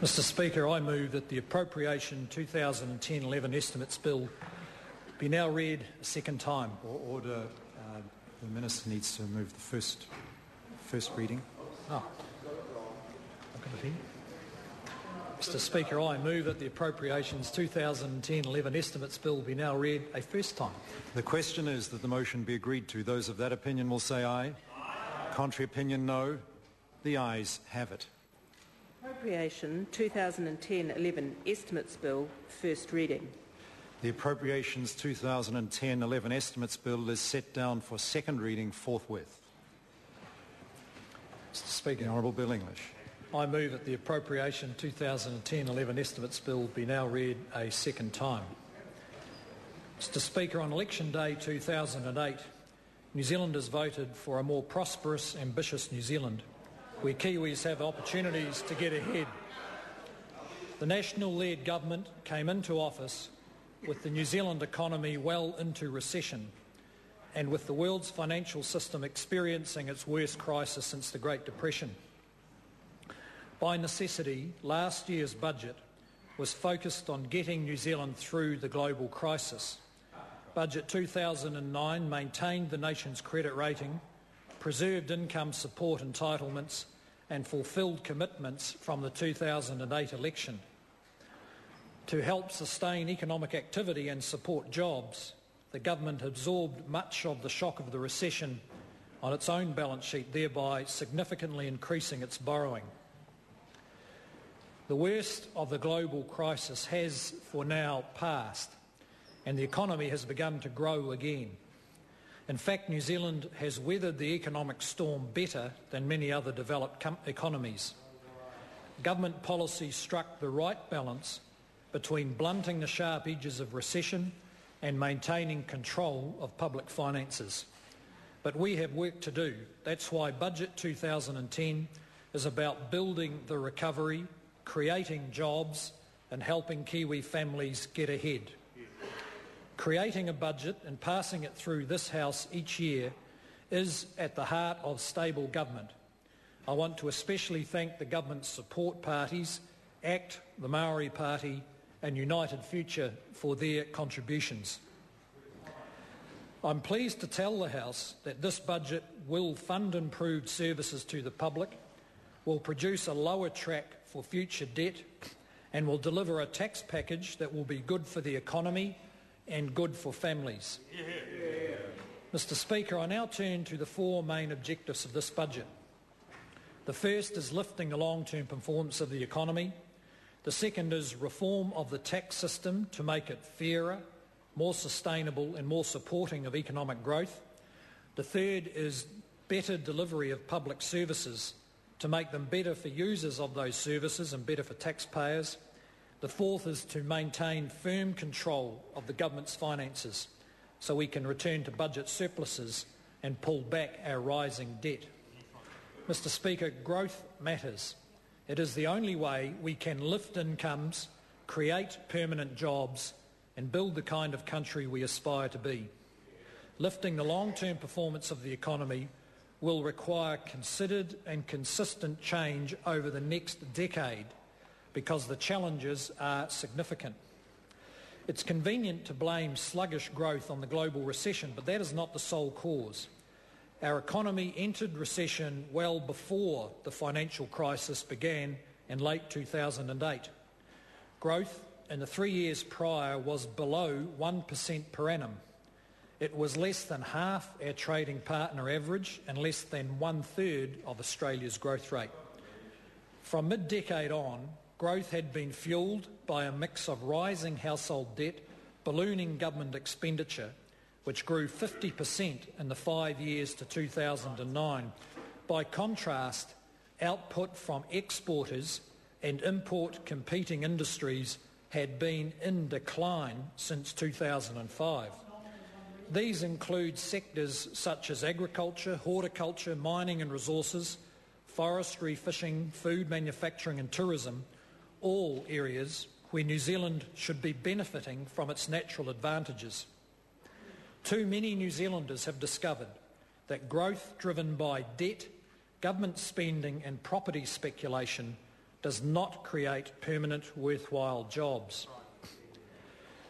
Mr Speaker, I move that the Appropriation 2010-11 Estimates Bill be now read a second time. Order. The Minister needs to move the first reading. Mr Speaker, I move that the Appropriations 2010-11 Estimates Bill be now read a first time. The question is that the motion be agreed to. Those of that opinion will say aye. Aye. Contrary opinion, no. The ayes have it. Appropriation 2010-11 Estimates Bill, first reading. The Appropriations 2010-11 Estimates Bill is set down for second reading forthwith. Mr Speaker, the Honourable Bill English. I move that the Appropriation 2010-11 Estimates Bill be now read a second time. Mr Speaker, on Election Day 2008, New Zealanders voted for a more prosperous, ambitious New Zealand, where Kiwis have opportunities to get ahead. The National-led government came into office with the New Zealand economy well into recession and with the world's financial system experiencing its worst crisis since the Great Depression. By necessity, last year's budget was focused on getting New Zealand through the global crisis. Budget 2009 maintained the nation's credit rating, preserved income support entitlements and fulfilled commitments from the 2008 election. To help sustain economic activity and support jobs, the government absorbed much of the shock of the recession on its own balance sheet, thereby significantly increasing its borrowing. The worst of the global crisis has for now passed, and the economy has begun to grow again. In fact, New Zealand has weathered the economic storm better than many other developed economies. Government policy struck the right balance between blunting the sharp edges of recession and maintaining control of public finances. But we have work to do. That's why Budget 2010 is about building the recovery, creating jobs and helping Kiwi families get ahead. Creating a budget and passing it through this House each year is at the heart of stable government. I want to especially thank the government's support parties, ACT, the Maori Party and United Future for their contributions. I'm pleased to tell the House that this budget will fund improved services to the public, will produce a lower track for future debt and will deliver a tax package that will be good for the economy and good for families. Mr Speaker, I now turn to the four main objectives of this budget. The first is lifting the long-term performance of the economy. The second is reform of the tax system to make it fairer, more sustainable and more supporting of economic growth. The third is better delivery of public services to make them better for users of those services and better for taxpayers. The fourth is to maintain firm control of the government's finances so we can return to budget surpluses and pull back our rising debt. Mr Speaker, growth matters. It is the only way we can lift incomes, create permanent jobs and build the kind of country we aspire to be. Lifting the long-term performance of the economy will require considered and consistent change over the next decade because the challenges are significant. It's convenient to blame sluggish growth on the global recession, but that is not the sole cause. Our economy entered recession well before the financial crisis began in late 2008. Growth in the 3 years prior was below 1% per annum. It was less than half our trading partner average and less than 1/3 of Australia's growth rate. From mid-decade on, growth had been fuelled by a mix of rising household debt, ballooning government expenditure, which grew 50% in the 5 years to 2009. By contrast, output from exporters and import competing industries had been in decline since 2005. These include sectors such as agriculture, horticulture, mining and resources, forestry, fishing, food manufacturing and tourism, all areas where New Zealand should be benefiting from its natural advantages. Too many New Zealanders have discovered that growth driven by debt, government spending and property speculation does not create permanent, worthwhile jobs.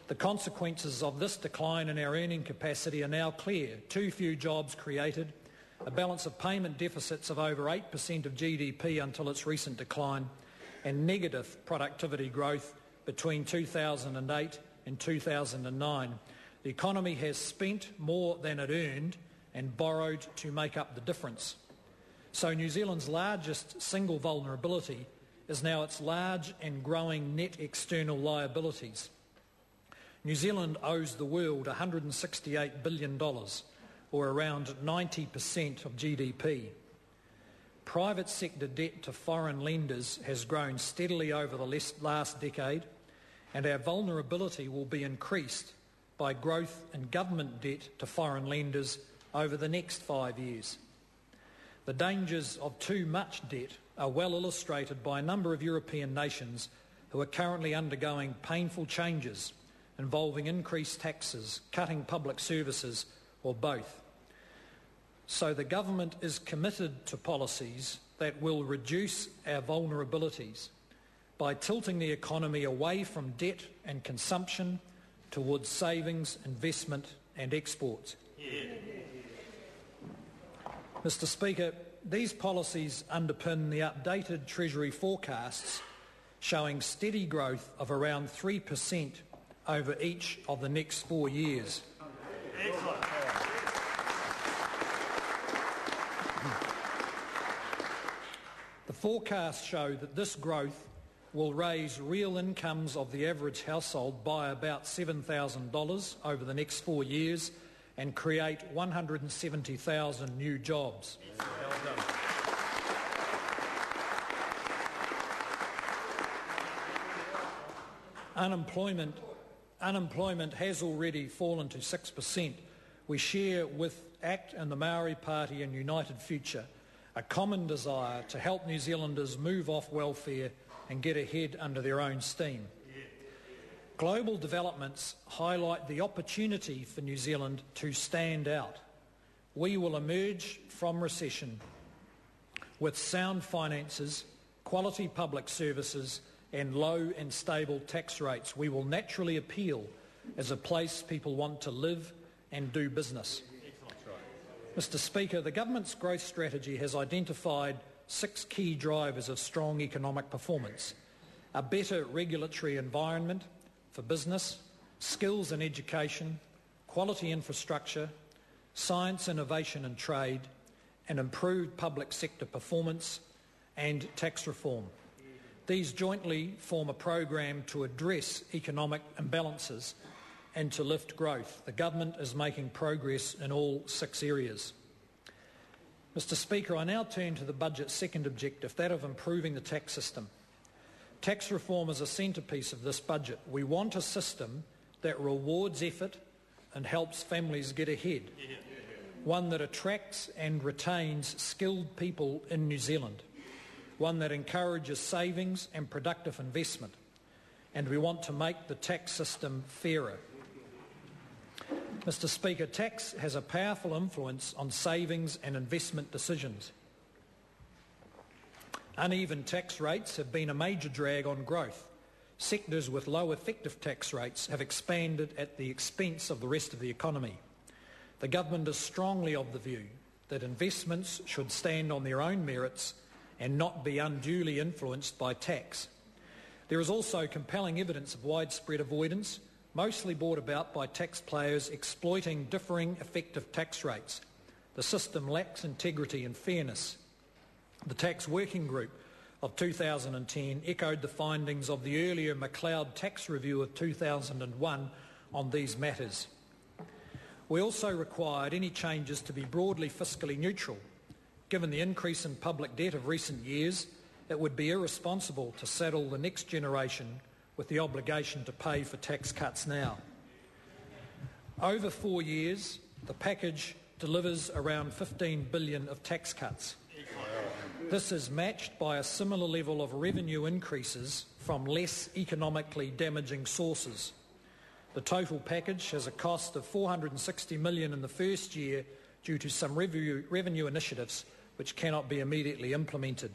The consequences of this decline in our earning capacity are now clear. Too few jobs created, a balance of payment deficits of over 8% of GDP until its recent decline, and negative productivity growth between 2008 and 2009. The economy has spent more than it earned and borrowed to make up the difference. So New Zealand's largest single vulnerability is now its large and growing net external liabilities. New Zealand owes the world $168 billion, or around 90% of GDP. Private sector debt to foreign lenders has grown steadily over the last decade, and our vulnerability will be increased by growth in government debt to foreign lenders over the next 5 years. The dangers of too much debt are well illustrated by a number of European nations who are currently undergoing painful changes involving increased taxes, cutting public services, or both. So the government is committed to policies that will reduce our vulnerabilities by tilting the economy away from debt and consumption towards savings, investment and exports. Mr. Speaker, these policies underpin the updated Treasury forecasts showing steady growth of around 3% over each of the next 4 years. Excellent. The forecasts show that this growth will raise real incomes of the average household by about $7,000 over the next 4 years and create 170,000 new jobs. Unemployment has already fallen to 6%. We share with ACT and the Maori Party and United Future a common desire to help New Zealanders move off welfare and get ahead under their own steam. Global developments highlight the opportunity for New Zealand to stand out. We will emerge from recession with sound finances, quality public services and low and stable tax rates. We will naturally appeal as a place people want to live and do business. Mr. Speaker, the government's growth strategy has identified 6 key drivers of strong economic performance: a better regulatory environment for business, skills and education, quality infrastructure, science, innovation and trade, and improved public sector performance and tax reform. These jointly form a program to address economic imbalances and to lift growth. The government is making progress in all 6 areas. Mr. Speaker, I now turn to the budget's second objective, that of improving the tax system. Tax reform is a centrepiece of this budget. We want a system that rewards effort and helps families get ahead, one that attracts and retains skilled people in New Zealand, one that encourages savings and productive investment, and we want to make the tax system fairer. Mr. Speaker, tax has a powerful influence on savings and investment decisions. Uneven tax rates have been a major drag on growth. Sectors with low effective tax rates have expanded at the expense of the rest of the economy. The government is strongly of the view that investments should stand on their own merits and not be unduly influenced by tax. There is also compelling evidence of widespread avoidance, mostly brought about by taxpayers exploiting differing effective tax rates. The system lacks integrity and fairness. The Tax Working Group of 2010 echoed the findings of the earlier McLeod Tax Review of 2001 on these matters. We also required any changes to be broadly fiscally neutral. Given the increase in public debt of recent years, it would be irresponsible to saddle the next generation with the obligation to pay for tax cuts now. Over 4 years, the package delivers around $15 billion of tax cuts. This is matched by a similar level of revenue increases from less economically damaging sources. The total package has a cost of $460 million in the first year due to some revenue initiatives which cannot be immediately implemented.